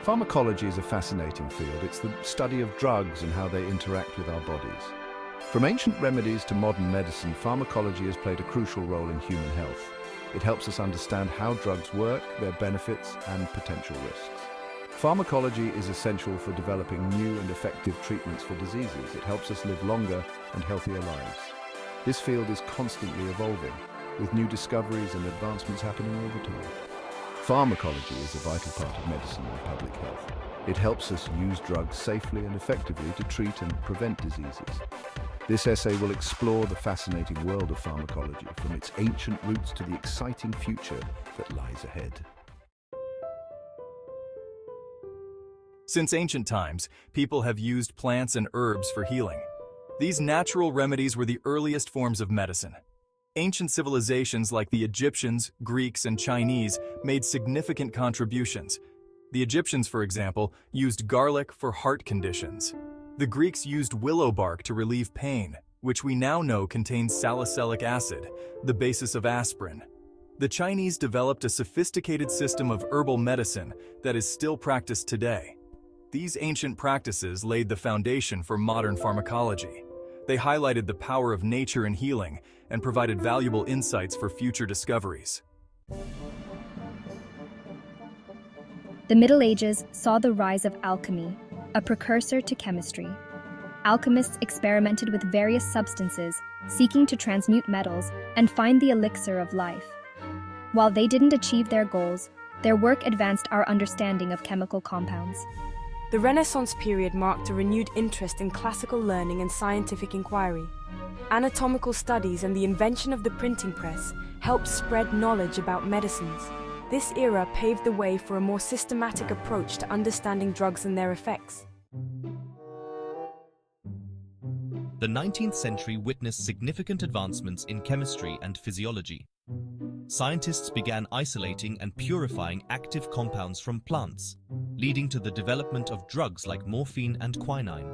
Pharmacology is a fascinating field. It's the study of drugs and how they interact with our bodies. From ancient remedies to modern medicine, pharmacology has played a crucial role in human health. It helps us understand how drugs work, their benefits, and potential risks. Pharmacology is essential for developing new and effective treatments for diseases. It helps us live longer and healthier lives. This field is constantly evolving, with new discoveries and advancements happening all the time. Pharmacology is a vital part of medicine and public health. It helps us use drugs safely and effectively to treat and prevent diseases. This essay will explore the fascinating world of pharmacology, from its ancient roots to the exciting future that lies ahead. Since ancient times, people have used plants and herbs for healing. These natural remedies were the earliest forms of medicine. Ancient civilizations like the Egyptians, Greeks, and Chinese made significant contributions. The Egyptians, for example, used garlic for heart conditions. The Greeks used willow bark to relieve pain, which we now know contains salicylic acid, the basis of aspirin. The Chinese developed a sophisticated system of herbal medicine that is still practiced today. These ancient practices laid the foundation for modern pharmacology. They highlighted the power of nature in healing and provided valuable insights for future discoveries. The Middle Ages saw the rise of alchemy, a precursor to chemistry. Alchemists experimented with various substances, seeking to transmute metals and find the elixir of life. While they didn't achieve their goals, their work advanced our understanding of chemical compounds. The Renaissance period marked a renewed interest in classical learning and scientific inquiry. Anatomical studies and the invention of the printing press helped spread knowledge about medicines. This era paved the way for a more systematic approach to understanding drugs and their effects. The 19th century witnessed significant advancements in chemistry and physiology. Scientists began isolating and purifying active compounds from plants, leading to the development of drugs like morphine and quinine.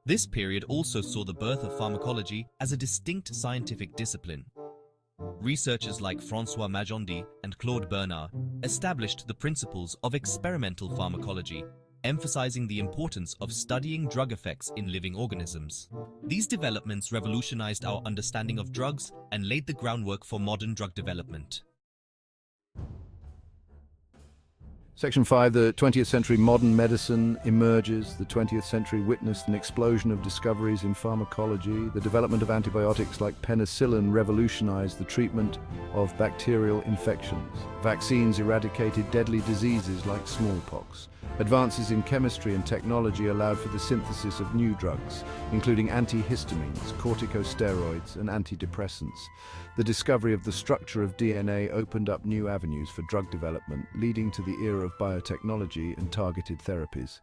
This period also saw the birth of pharmacology as a distinct scientific discipline. Researchers like François Magendie and Claude Bernard established the principles of experimental pharmacology, emphasizing the importance of studying drug effects in living organisms. These developments revolutionized our understanding of drugs and laid the groundwork for modern drug development. Section 5, the 20th century modern medicine emerges. The 20th century witnessed an explosion of discoveries in pharmacology. The development of antibiotics like penicillin revolutionized the treatment of bacterial infections. Vaccines eradicated deadly diseases like smallpox. Advances in chemistry and technology allowed for the synthesis of new drugs, including antihistamines, corticosteroids, and antidepressants. The discovery of the structure of DNA opened up new avenues for drug development, leading to the era of biotechnology and targeted therapies.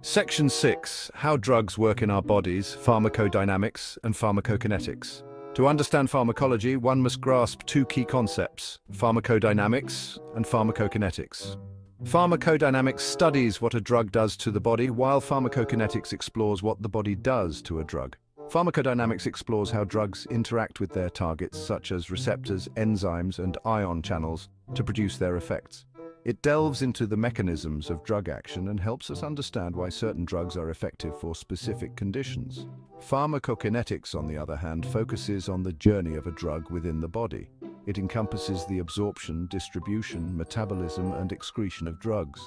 Section 6. How drugs work in our bodies, pharmacodynamics and pharmacokinetics. To understand pharmacology, one must grasp two key concepts: pharmacodynamics and pharmacokinetics. Pharmacodynamics studies what a drug does to the body, while pharmacokinetics explores what the body does to a drug. Pharmacodynamics explores how drugs interact with their targets, such as receptors, enzymes, and ion channels, to produce their effects. It delves into the mechanisms of drug action and helps us understand why certain drugs are effective for specific conditions. Pharmacokinetics, on the other hand, focuses on the journey of a drug within the body. It encompasses the absorption, distribution, metabolism, and excretion of drugs.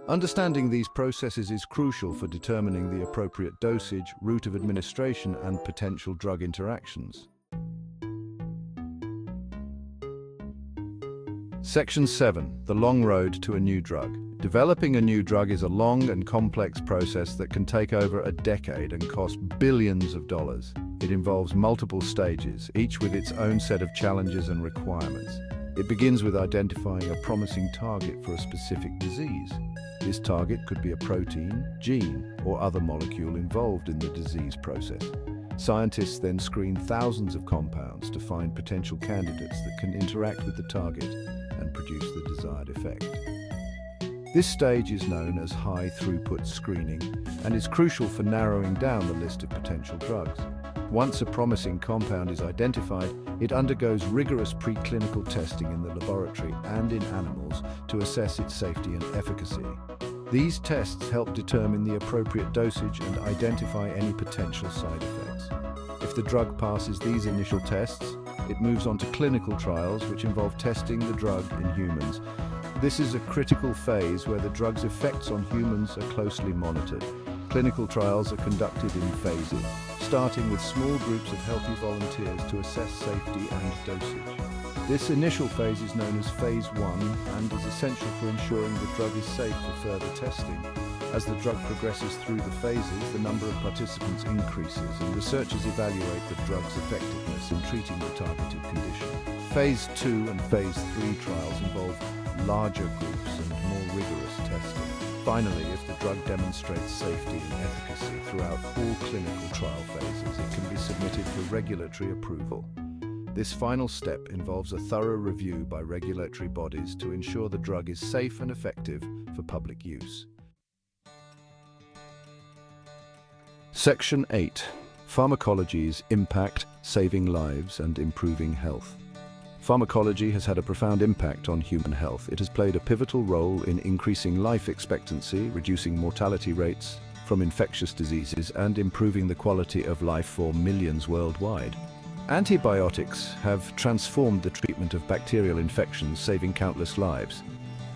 Understanding these processes is crucial for determining the appropriate dosage, route of administration, and potential drug interactions. Section 7. The long road to a new drug. Developing a new drug is a long and complex process that can take over a decade and cost billions of dollars. It involves multiple stages, each with its own set of challenges and requirements. It begins with identifying a promising target for a specific disease. This target could be a protein, gene, or other molecule involved in the disease process. Scientists then screen thousands of compounds to find potential candidates that can interact with the target and produce the desired effect. This stage is known as high-throughput screening and is crucial for narrowing down the list of potential drugs. Once a promising compound is identified, it undergoes rigorous preclinical testing in the laboratory and in animals to assess its safety and efficacy. These tests help determine the appropriate dosage and identify any potential side effects. If the drug passes these initial tests, it moves on to clinical trials, which involve testing the drug in humans. This is a critical phase where the drug's effects on humans are closely monitored. Clinical trials are conducted in phases, starting with small groups of healthy volunteers to assess safety and dosage. This initial phase is known as Phase 1 and is essential for ensuring the drug is safe for further testing. As the drug progresses through the phases, the number of participants increases and researchers evaluate the drug's effectiveness in treating the targeted condition. Phase 2 and Phase 3 trials involve larger groups and more rigorous testing. Finally, if the drug demonstrates safety and efficacy throughout all clinical trial phases, it can be submitted for regulatory approval. This final step involves a thorough review by regulatory bodies to ensure the drug is safe and effective for public use. Section 8. Pharmacology's impact, saving lives and improving health. Pharmacology has had a profound impact on human health. It has played a pivotal role in increasing life expectancy, reducing mortality rates from infectious diseases, and improving the quality of life for millions worldwide. Antibiotics have transformed the treatment of bacterial infections, saving countless lives.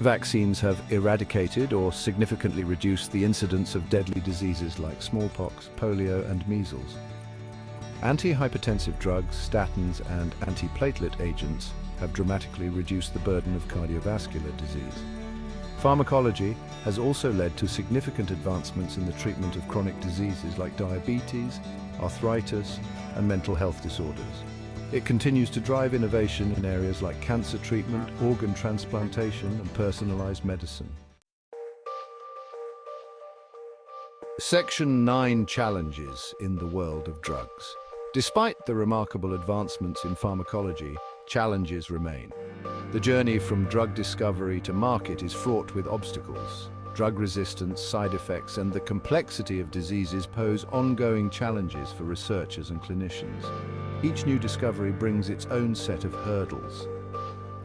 Vaccines have eradicated or significantly reduced the incidence of deadly diseases like smallpox, polio, and measles. Antihypertensive drugs, statins, and antiplatelet agents have dramatically reduced the burden of cardiovascular disease. Pharmacology has also led to significant advancements in the treatment of chronic diseases like diabetes, arthritis, and mental health disorders. It continues to drive innovation in areas like cancer treatment, organ transplantation, and personalized medicine. Section 9. Challenges in the world of drugs. Despite the remarkable advancements in pharmacology, challenges remain. The journey from drug discovery to market is fraught with obstacles. Drug resistance, side effects, and the complexity of diseases pose ongoing challenges for researchers and clinicians. Each new discovery brings its own set of hurdles.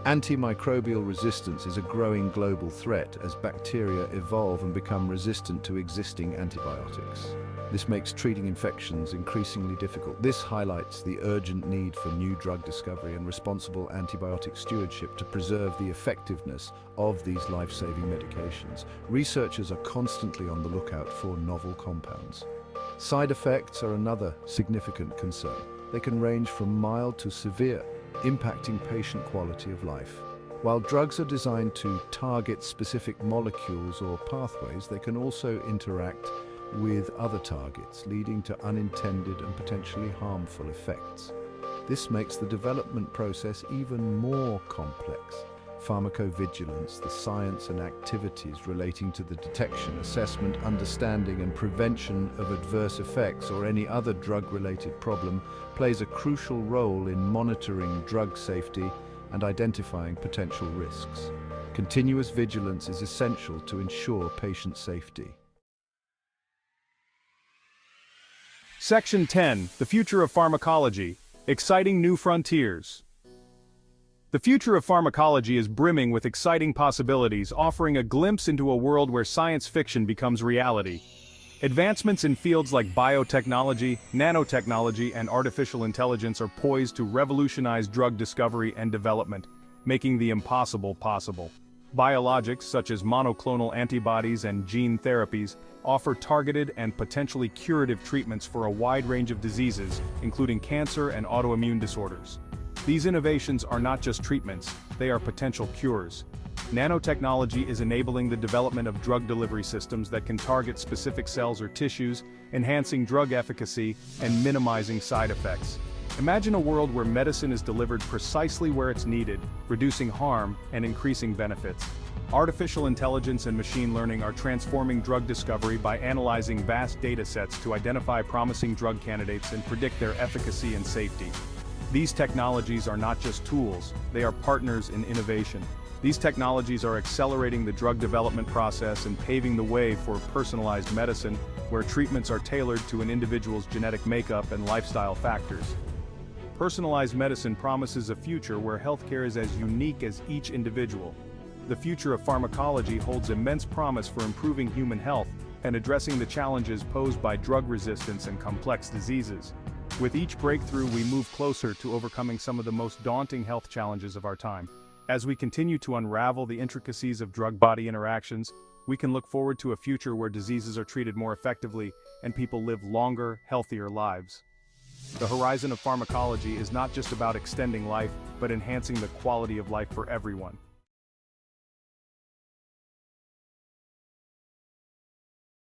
Antimicrobial resistance is a growing global threat as bacteria evolve and become resistant to existing antibiotics. This makes treating infections increasingly difficult. This highlights the urgent need for new drug discovery and responsible antibiotic stewardship to preserve the effectiveness of these life-saving medications. Researchers are constantly on the lookout for novel compounds. Side effects are another significant concern. They can range from mild to severe, impacting patient quality of life. While drugs are designed to target specific molecules or pathways, they can also interact with other targets, leading to unintended and potentially harmful effects. This makes the development process even more complex. Pharmacovigilance, the science and activities relating to the detection, assessment, understanding, and prevention of adverse effects or any other drug-related problem, plays a crucial role in monitoring drug safety and identifying potential risks. Continuous vigilance is essential to ensure patient safety. Section 10. The Future of Pharmacology. Exciting New Frontiers. The future of pharmacology is brimming with exciting possibilities, offering a glimpse into a world where science fiction becomes reality. Advancements in fields like biotechnology, nanotechnology, and artificial intelligence are poised to revolutionize drug discovery and development, making the impossible possible. Biologics, such as monoclonal antibodies and gene therapies, offer targeted and potentially curative treatments for a wide range of diseases, including cancer and autoimmune disorders. These innovations are not just treatments, they are potential cures. Nanotechnology is enabling the development of drug delivery systems that can target specific cells or tissues, enhancing drug efficacy and minimizing side effects. Imagine a world where medicine is delivered precisely where it's needed, reducing harm and increasing benefits. Artificial intelligence and machine learning are transforming drug discovery by analyzing vast data sets to identify promising drug candidates and predict their efficacy and safety. These technologies are not just tools, they are partners in innovation. These technologies are accelerating the drug development process and paving the way for personalized medicine, where treatments are tailored to an individual's genetic makeup and lifestyle factors. Personalized medicine promises a future where healthcare is as unique as each individual. The future of pharmacology holds immense promise for improving human health and addressing the challenges posed by drug resistance and complex diseases. With each breakthrough, we move closer to overcoming some of the most daunting health challenges of our time. As we continue to unravel the intricacies of drug-body interactions, we can look forward to a future where diseases are treated more effectively and people live longer, healthier lives. The horizon of pharmacology is not just about extending life, but enhancing the quality of life for everyone.